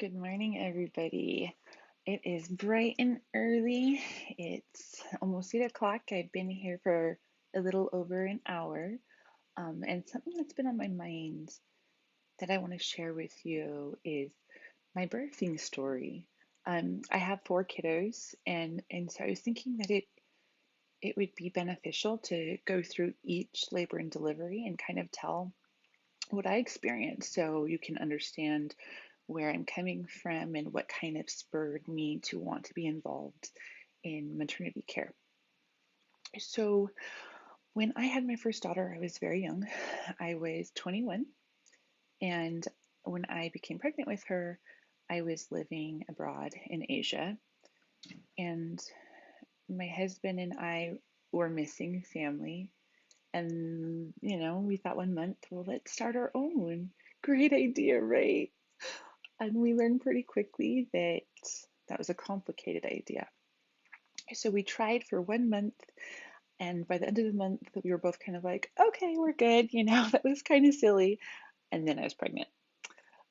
Good morning, everybody. It is bright and early. It's almost 8 o'clock. I've been here for a little over an hour. And something that's been on my mind that I want to share with you is my birthing story. I have four kiddos, and so I was thinking that it would be beneficial to go through each labor and delivery and kind of tell what I experienced so you can understand where I'm coming from and what kind of spurred me to want to be involved in maternity care. So, when I had my first daughter, I was very young. I was 21, and when I became pregnant with her, I was living abroad in Asia, and my husband and I were missing family. And, we thought one month, well, let's start our own. Great idea, right? And we learned pretty quickly that that was a complicated idea. So we tried for one month, and by the end of the month, we were both kind of like, okay, we're good. That was kind of silly. And then I was pregnant.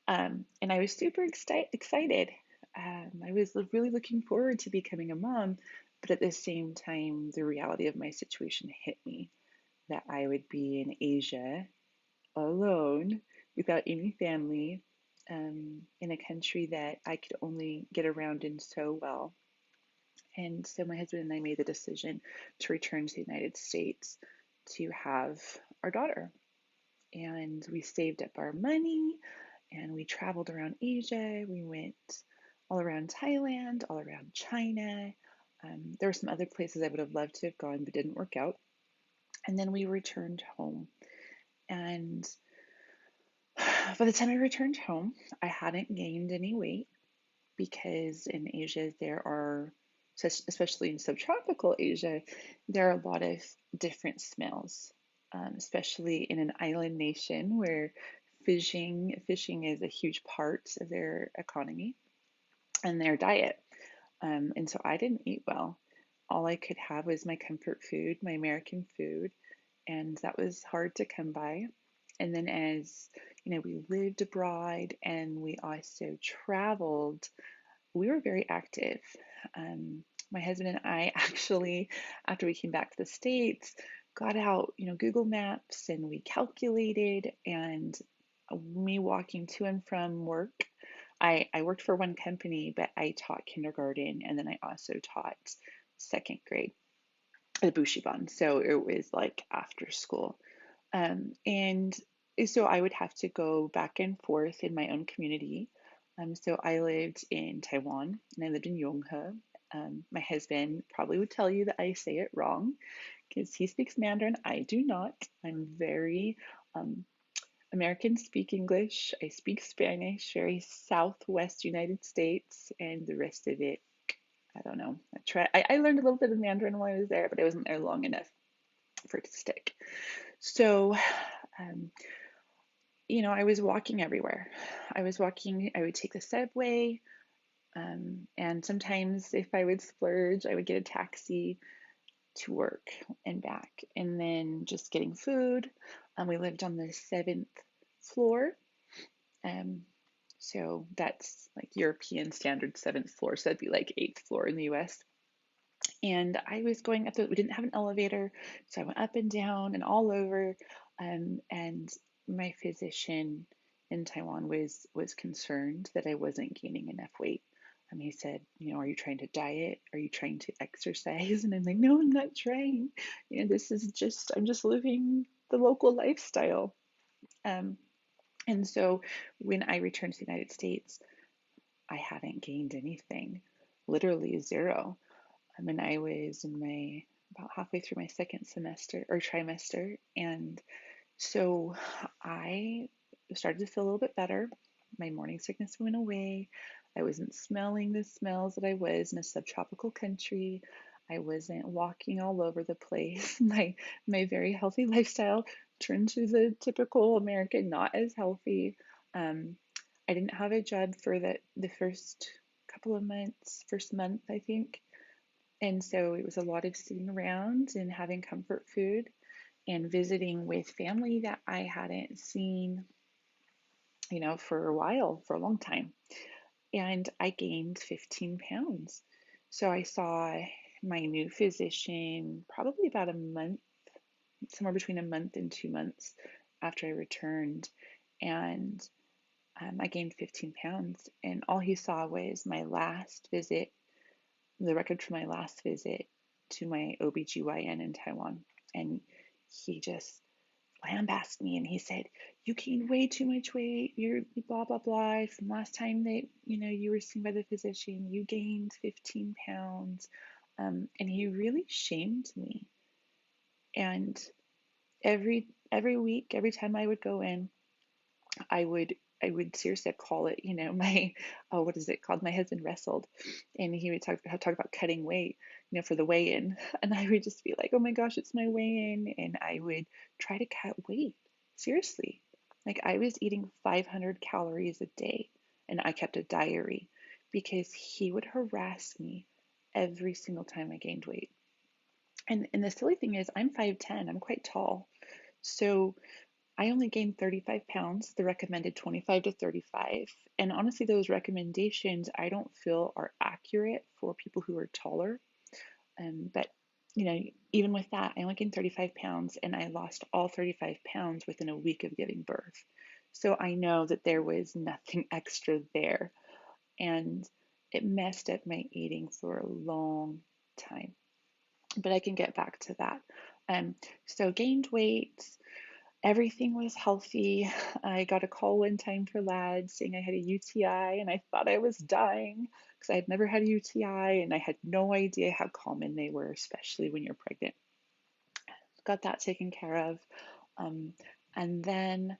And I was super excited. I was really looking forward to becoming a mom, but at the same time, the reality of my situation hit me that I would be in Asia alone without any family in a country that I could only get around in so well. And so my husband and I made the decision to return to the United States to have our daughter. And we saved up our money and we traveled around Asia. We went all around Thailand, all around China. There were some other places I would have loved to have gone but didn't work out. And then we returned home. And by the time I returned home, I hadn't gained any weight because in Asia there are, especially in subtropical Asia, there are a lot of different smells, especially in an island nation where fishing is a huge part of their economy and their diet. And so I didn't eat well. All I could have was my comfort food, my American food, and that was hard to come by. And then as we lived abroad and we also traveled, we were very active. My husband and I actually, after we came back to the States, got out, Google Maps and we calculated. And me walking to and from work, I worked for one company, but I taught kindergarten and then I also taught second grade at Bushiban. So it was like after school. And so I would have to go back and forth in my own community. So I lived in Taiwan and I lived in Yonghe. My husband probably would tell you that I say it wrong because he speaks Mandarin. I do not. I'm very um, American speak English. I speak Spanish, very Southwest United States, and the rest of it, I don't know. I learned a little bit of Mandarin while I was there, but I wasn't there long enough for it to stick. So, um, I was walking everywhere. I would take the subway, and sometimes if I would splurge, I would get a taxi to work and back, and then just getting food. We lived on the seventh floor, um, so that's like European standard seventh floor, so that'd be like eighth floor in the US. And I was going up we didn't have an elevator, so I went up and down and all over. And my physician in Taiwan was concerned that I wasn't gaining enough weight. He said, are you trying to diet? Are you trying to exercise? And I'm like, no, I'm not trying. I'm just living the local lifestyle. Um, and so when I returned to the United States, I hadn't gained anything, literally zero. I was in my about halfway through my second semester or trimester, and so I started to feel a little bit better. My morning sickness went away. I wasn't smelling the smells that I was in a subtropical country. I wasn't walking all over the place. My very healthy lifestyle turned to the typical American, not as healthy. Um, I didn't have a job for the first couple of months, first month, I think. And so it was a lot of sitting around and having comfort food and visiting with family that I hadn't seen, for a while, for a long time. and I gained 15 pounds. So I saw my new physician probably about a month, somewhere between a month and 2 months after I returned. And I gained 15 pounds. And all he saw was my last visit, the record for my last visit to my OBGYN in Taiwan. And he just lambasted me and he said, "You gained way too much weight. You're blah, blah, blah. From last time that, you were seen by the physician, you gained 15 pounds." And he really shamed me. And every week, every time I would go in, I would I would seriously call it, my what is it called? My husband wrestled, and he would talk about cutting weight, for the weigh-in, and I would just be like, "Oh my gosh, it's my weigh-in," and I would try to cut weight. Seriously, like I was eating 500 calories a day, and I kept a diary because he would harass me every single time I gained weight. And the silly thing is, I'm 5'10", I'm quite tall, so I only gained 35 pounds, the recommended 25 to 35. And honestly, those recommendations I don't feel are accurate for people who are taller. But, you know, even with that, I only gained 35 pounds and I lost all 35 pounds within a week of giving birth. So I know that there was nothing extra there. And it messed up my eating for a long time. But I can get back to that. So gained weight, everything was healthy. I got a call one time for lads saying I had a UTI and I thought I was dying because I had never had a UTI and I had no idea how common they were, especially when you're pregnant. Got that taken care of. Um, and then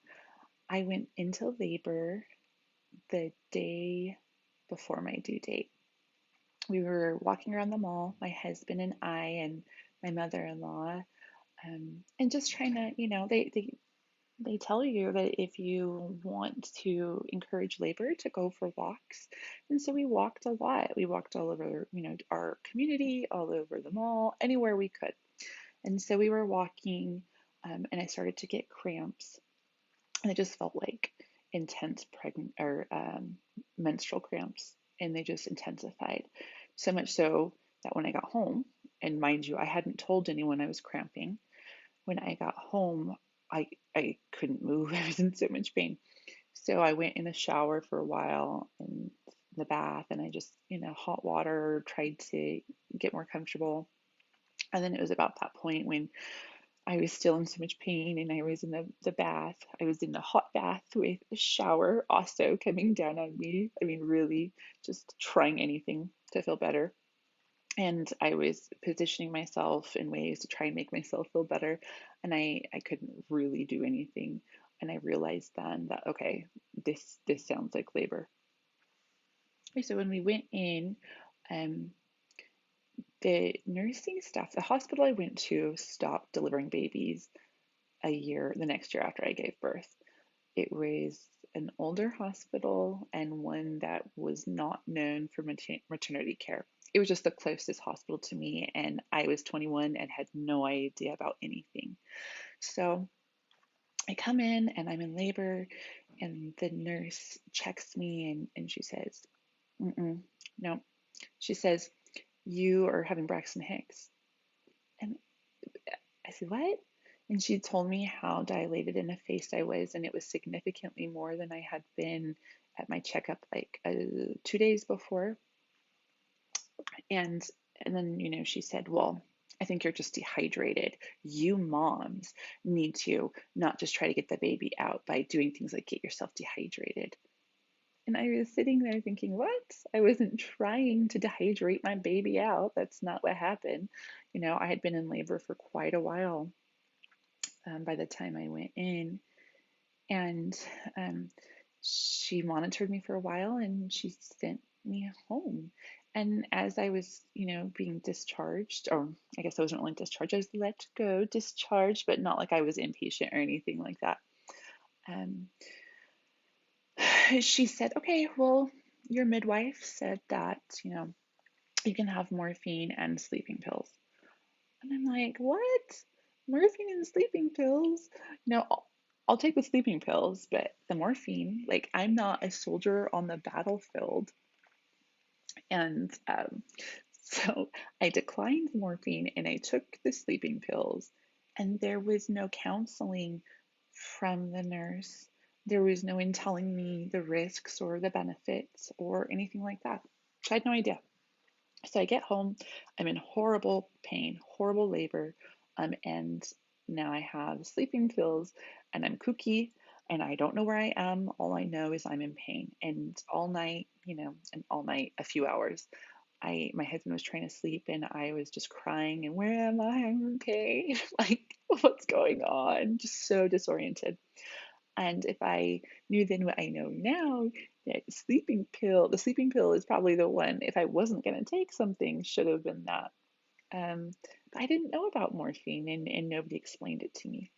I went into labor the day before my due date. We were walking around the mall, my husband and I, and my mother-in-law, and just trying to, they tell you that if you want to encourage labor, to go for walks. And so we walked a lot. We walked all over, our community, all over the mall, anywhere we could. And so we were walking, and I started to get cramps, and it just felt like intense pregnant or menstrual cramps, and they just intensified. So much so that when I got home, and mind you, I hadn't told anyone I was cramping. When I got home, I couldn't move. I was in so much pain. So I went in the shower for a while in the bath, and I just, hot water, tried to get more comfortable. And then it was about that point when I was still in so much pain and I was in the bath. I was in the hot bath with a shower also coming down on me. I mean, really just trying anything to feel better. And I was positioning myself in ways to try and make myself feel better. And I couldn't really do anything. And I realized then that, okay, this sounds like labor. So when we went in, um, the nursing staff, the hospital I went to stopped delivering babies the next year after I gave birth. It was an older hospital and one that was not known for maternity care. It was just the closest hospital to me, and I was 21 and had no idea about anything. So I come in and I'm in labor, and the nurse checks me and she says, no. She says, "You are having Braxton Hicks." And I said, "What?" And she told me how dilated in the face I was, and it was significantly more than I had been at my checkup like 2 days before. And and then, she said, "Well, I think you're just dehydrated. You moms need to not just try to get the baby out by doing things like get yourself dehydrated." And I was sitting there thinking, what? I wasn't trying to dehydrate my baby out. That's not what happened. I had been in labor for quite a while by the time I went in. And um, she monitored me for a while and she sent me home. And as I was, being discharged, or I guess I wasn't really discharged, I was let go, discharged, but not like I was inpatient or anything like that. Um, she said, "Okay, well, your midwife said that, you can have morphine and sleeping pills." And I'm like, "What? Morphine and sleeping pills?" No, I'll take the sleeping pills, but the morphine, like I'm not a soldier on the battlefield. And so I declined morphine and I took the sleeping pills, and there was no counseling from the nurse. There was no one telling me the risks or the benefits or anything like that. So I had no idea. So I get home, I'm in horrible pain, horrible labor, and now I have sleeping pills and I'm kooky and I don't know where I am. All I know is I'm in pain. And all night, and all night, a few hours, my husband was trying to sleep and I was just crying and where am I? I'm in pain. Like, what's going on? Just so disoriented. And if I knew then what I know now, that the sleeping pill is probably the one, if I wasn't going to take something, should have been that. But I didn't know about morphine and nobody explained it to me.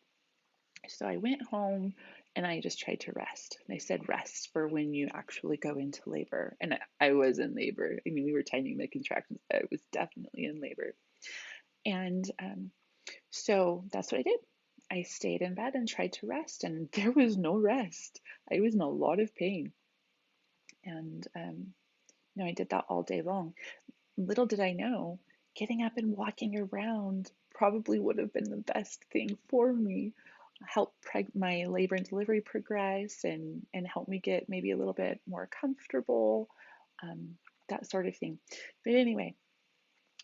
So I went home and I just tried to rest. They said rest for when you actually go into labor. And I was in labor. I mean, we were timing the contractions. I was definitely in labor. And so that's what I did. I stayed in bed and tried to rest, and there was no rest. I was in a lot of pain. And I did that all day long. Little did I know, getting up and walking around probably would have been the best thing for me. Help my labor and delivery progress and help me get maybe a little bit more comfortable, that sort of thing. But anyway,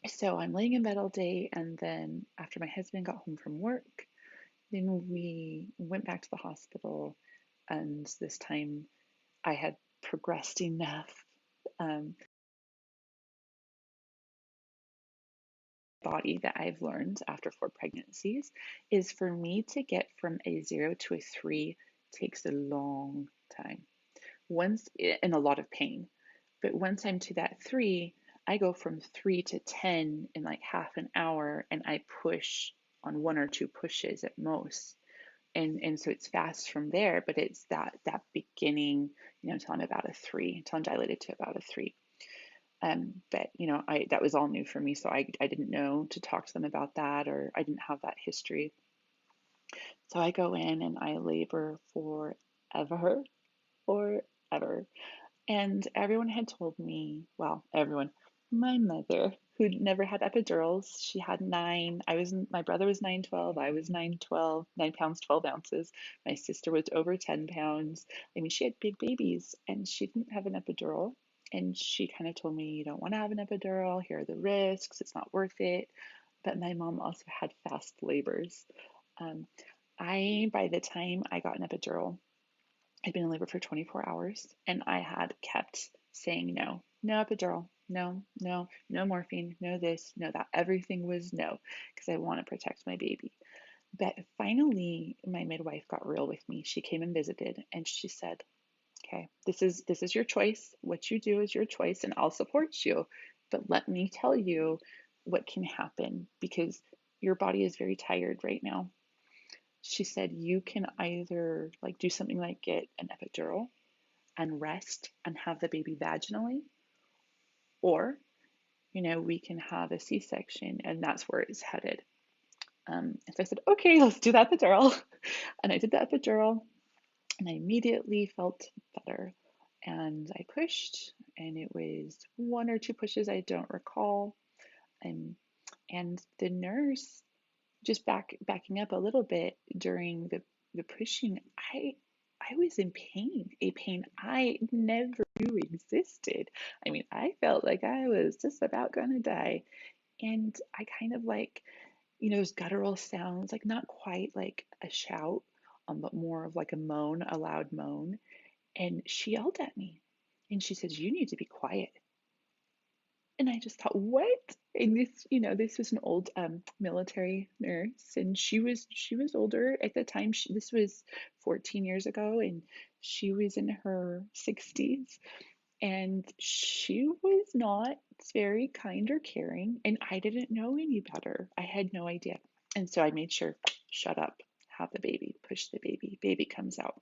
so I'm laying in bed all day, and then after my husband got home from work, then we went back to the hospital, and this time I had progressed enough. Um, Body that I've learned after 4 pregnancies is for me to get from a 0 to a 3 takes a long time. Once in a lot of pain, but once I'm to that 3, I go from 3 to 10 in like half an hour, and I push on 1 or 2 pushes at most. And so it's fast from there, but it's that beginning, until I'm about a 3, until I'm dilated to about a 3. But I that was all new for me, so I didn't know to talk to them about that, or I didn't have that history. So I go in and I labor forever, forever. And everyone had told me, well, everyone, my mother, who'd never had epidurals, she had 9. My brother was 9'12", I was 9'12", 9 pounds, 12 ounces. My sister was over 10 pounds. I mean, she had big babies and she didn't have an epidural. And she kind of told me, you don't want to have an epidural. Here are the risks. It's not worth it. But my mom also had fast labors. Um, by the time I got an epidural, I'd been in labor for 24 hours and I had kept saying no, no epidural, no, no, no morphine, no this, no that. Everything was no because I want to protect my baby. But finally, my midwife got real with me. She came and visited and she said, okay, this is your choice. What you do is your choice and I'll support you. But let me tell you what can happen because your body is very tired right now. She said you can either like do something like get an epidural and rest and have the baby vaginally, or we can have a C-section and that's where it's headed. And so I said, okay, let's do the epidural. And I did the epidural and I immediately felt better. And I pushed, and it was 1 or 2 pushes, I don't recall. And the nurse, just backing up a little bit during the pushing, I was in pain, a pain I never knew existed. I mean, I felt like I was just about gonna die. And I kind of like, those guttural sounds, like not quite like a shout, but more of like a moan, a loud moan. And she yelled at me and she says, you need to be quiet. And I just thought, what? And this was an old military nurse, and she was older at the time. This was 14 years ago, and she was in her 60s, and she was not very kind or caring, and I didn't know any better. I had no idea, and so I made sure, shut up, have the baby, push the baby, baby comes out.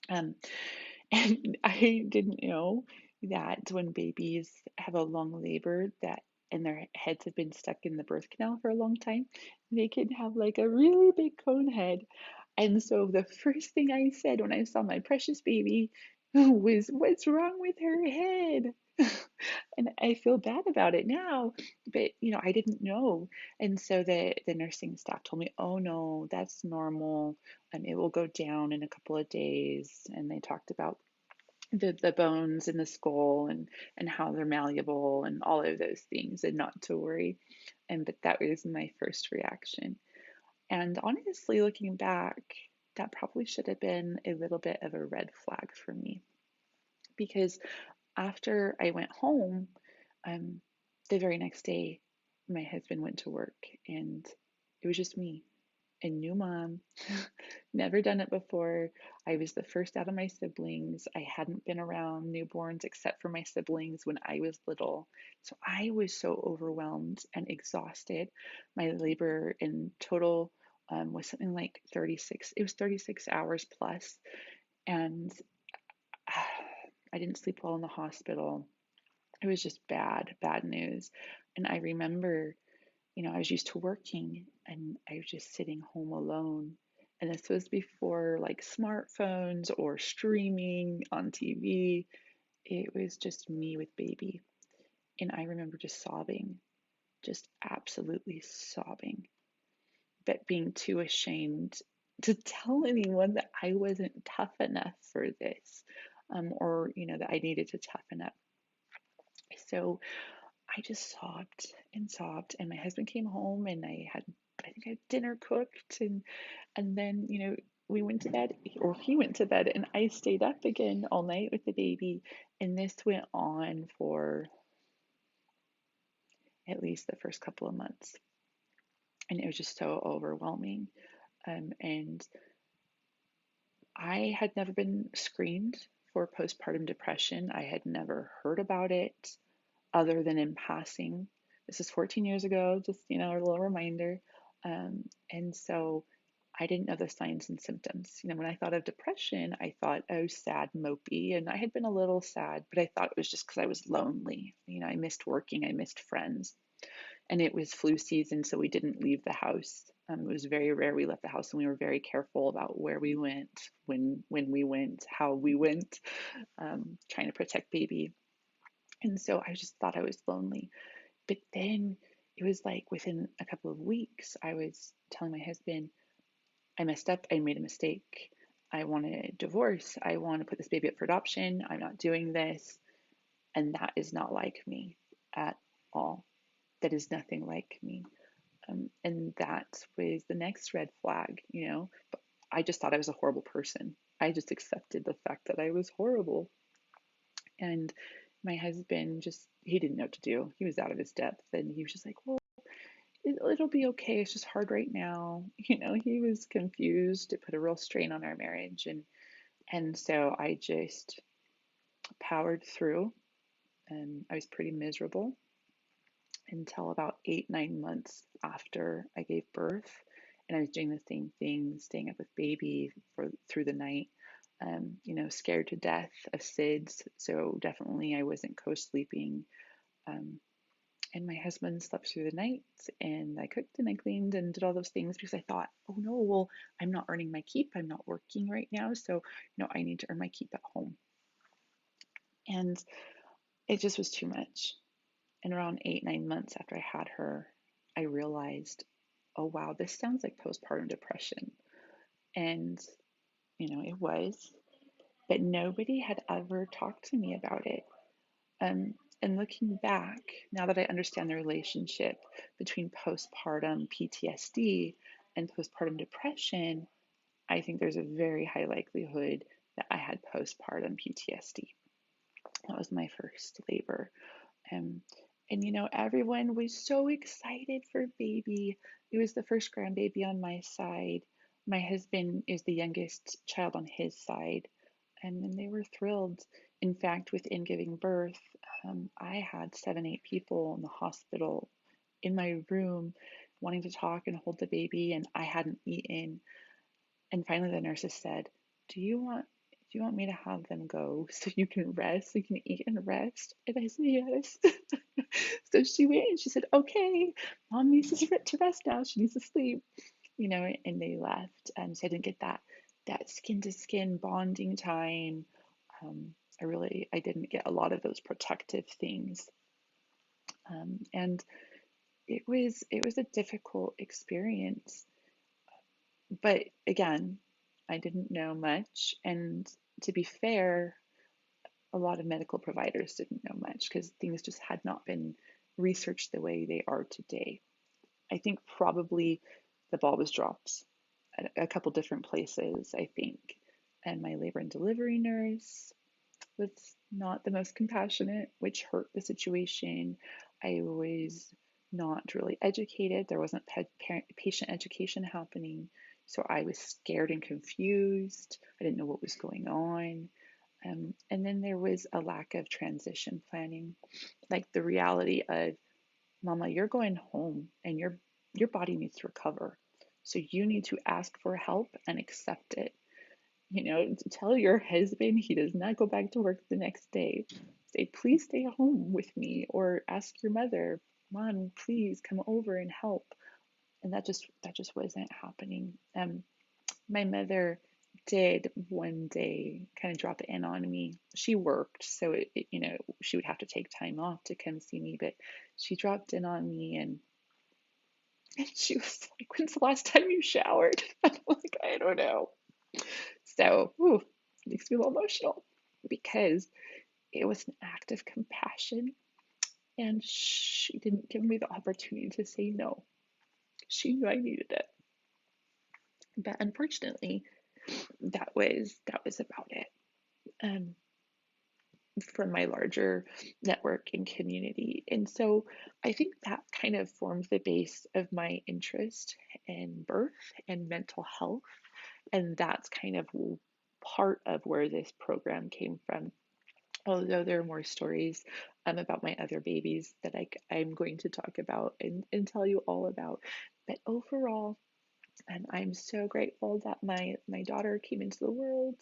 Um, and I didn't know that when babies have a long labor that and their heads have been stuck in the birth canal for a long time, they can have like a really big cone head. And so the first thing I said when I saw my precious baby was, "What's wrong with her head?" And I feel bad about it now, but I didn't know. And so the nursing staff told me, "Oh no, that's normal, and it will go down in a couple of days." And they talked about the bones in the skull and how they're malleable and all of those things, and not to worry. And but that was my first reaction. And honestly, looking back, that probably should have been a little bit of a red flag for me, because after I went home, um, the very next day, my husband went to work, and it was just me, a new mom, never done it before. I was the first out of my siblings. I hadn't been around newborns except for my siblings when I was little. So I was so overwhelmed and exhausted. My labor in total was something like 36. It was 36 hours plus, and I didn't sleep well in the hospital. It was just bad, bad news. And I remember, I was used to working, and I was just sitting home alone. And this was before like smartphones or streaming on TV. It was just me with baby. And I remember just sobbing, just absolutely sobbing, but being too ashamed to tell anyone that I wasn't tough enough for this, or, that I needed to toughen up. So I just sobbed and sobbed, and my husband came home, and I think I had dinner cooked, and then, we went to bed, or he went to bed, and I stayed up again all night with the baby. And this went on for at least the first couple of months. And it was just so overwhelming. And I had never been screened for postpartum depression. I had never heard about it other than in passing. This is 14 years ago, just, a little reminder. And so I didn't know the signs and symptoms. When I thought of depression, I thought, oh, sad, mopey. And I had been a little sad, but I thought it was just because I was lonely. I missed working, I missed friends. And it was flu season, so we didn't leave the house. It was very rare we left the house, and we were very careful about where we went, when we went, how we went, trying to protect baby. And so I just thought I was lonely. But then it was like within a couple of weeks, I was telling my husband, I messed up. I made a mistake. I want a divorce. I want to put this baby up for adoption. I'm not doing this. And that is not like me at all. That is nothing like me. And that was the next red flag, But I just thought I was a horrible person. I just accepted the fact that I was horrible. And my husband he didn't know what to do. He was out of his depth. And he was just like, well, it'll be okay. It's just hard right now. He was confused. It put a real strain on our marriage. And so I just powered through, and I was pretty miserable until about 8, 9 months after I gave birth. And I was doing the same thing, staying up with baby through the night, scared to death of SIDS. So definitely I wasn't co-sleeping. And my husband slept through the night, and I cooked and I cleaned and did all those things because I thought, oh no, well, I'm not earning my keep. I'm not working right now. So, I need to earn my keep at home. And it just was too much. And around 8, 9 months after I had her, I realized, oh wow, this sounds like postpartum depression. And, it was, but nobody had ever talked to me about it. And looking back, now that I understand the relationship between postpartum PTSD and postpartum depression, I think there's a very high likelihood that I had postpartum PTSD. That was my first labor. Um, and everyone was so excited for baby. It was the first grandbaby on my side. My husband is the youngest child on his side, and they were thrilled. In fact, within giving birth, I had 7, 8 people in the hospital in my room wanting to talk and hold the baby, and I hadn't eaten. And finally, the nurses said, "Do you want me to have them go so you can rest, so you can eat and rest?" And I said, "Yes." So she went and she said, "Okay, mom needs to rest now. She needs to sleep." and they left. So I didn't get that skin to skin bonding time. I didn't get a lot of those protective things. And it was a difficult experience. But again, I didn't know much. And to be fair, a lot of medical providers didn't know much because things just had not been researched the way they are today. I think probably the ball was dropped at a couple different places, I think. And my labor and delivery nurse was not the most compassionate, which hurt the situation. I was not really educated. There wasn't patient education happening. So I was scared and confused. I didn't know what was going on. And then there was a lack of transition planning, like the reality of, Mama, you're going home and your body needs to recover. So you need to ask for help and accept it. Tell your husband he does not go back to work the next day. Say, please stay home with me, or ask your mother, Mom, please come over and help. And that just wasn't happening. My mother did one day kind of drop in on me. She worked, so she would have to take time off to come see me, but she dropped in on me and she was like, "When's the last time you showered?" I'm like, "I don't know." So, it makes me a little emotional because it was an act of compassion, and she didn't give me the opportunity to say no. She knew I needed it, but unfortunately, that was about it. Um, from my larger network and community. And so I think that kind of formed the base of my interest in birth and mental health. And that's kind of part of where this program came from. Although there are more stories about my other babies that I'm going to talk about and tell you all about. But overall, and I'm so grateful that my daughter came into the world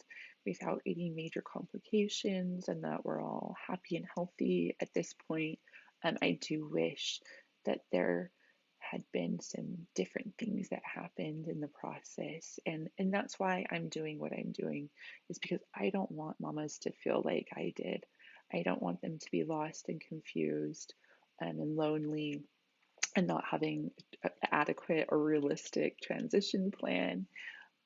without any major complications and that we're all happy and healthy at this point. I do wish that there had been some different things that happened in the process. And that's why I'm doing what I'm doing, is because I don't want mamas to feel like I did. I don't want them to be lost and confused and lonely and not having an adequate or realistic transition plan.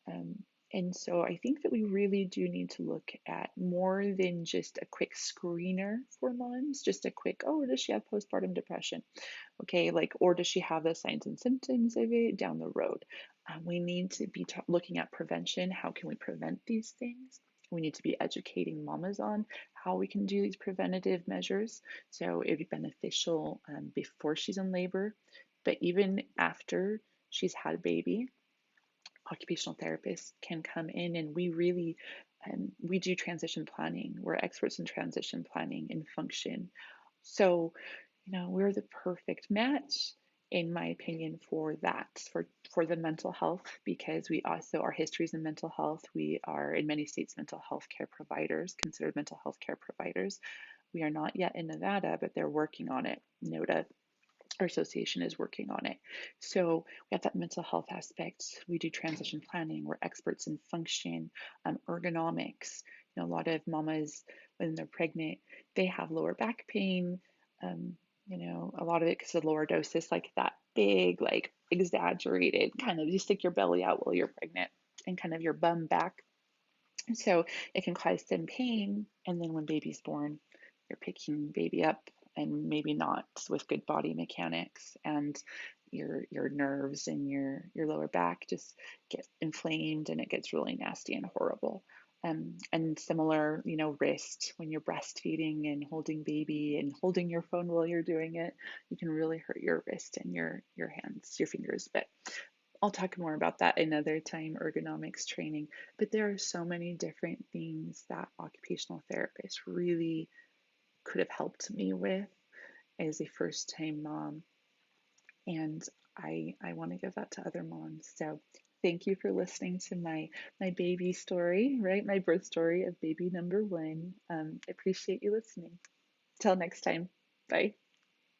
Um, and so I think that we really do need to look at more than just a quick screener for moms, just a quick, oh, does she have postpartum depression? Okay, like, or does she have the signs and symptoms of it down the road? We need to be looking at prevention. How can we prevent these things? We need to be educating mamas on how we can do these preventative measures. So it'd be beneficial before she's in labor, but even after she's had a baby, occupational therapists can come in and we do transition planning. We're experts in transition planning and function. So, we're the perfect match, in my opinion, for that, for the mental health, because we also, our histories in mental health, we are in many states mental health care providers, considered mental health care providers. We are not yet in Nevada, but they're working on it. NODA, our association, is working on it. So we have that mental health aspect. We do transition planning. We're experts in function, ergonomics. A lot of mamas, when they're pregnant, they have lower back pain. Um, a lot of it because of lordosis, like that big, like exaggerated kind of, you stick your belly out while you're pregnant and kind of your bum back. So it can cause some pain. And then when baby's born, you're picking baby up and maybe not with good body mechanics, and your nerves and your lower back just get inflamed and it gets really nasty and horrible. And similar, wrist, when you're breastfeeding and holding baby and holding your phone while you're doing it, you can really hurt your wrist and your hands, your fingers. But I'll talk more about that another time, ergonomics training. But there are so many different things that occupational therapists really could have helped me with as a first time mom. And I want to give that to other moms. So thank you for listening to my baby story, right? My birth story of baby number one. I appreciate you listening. Till next time. Bye.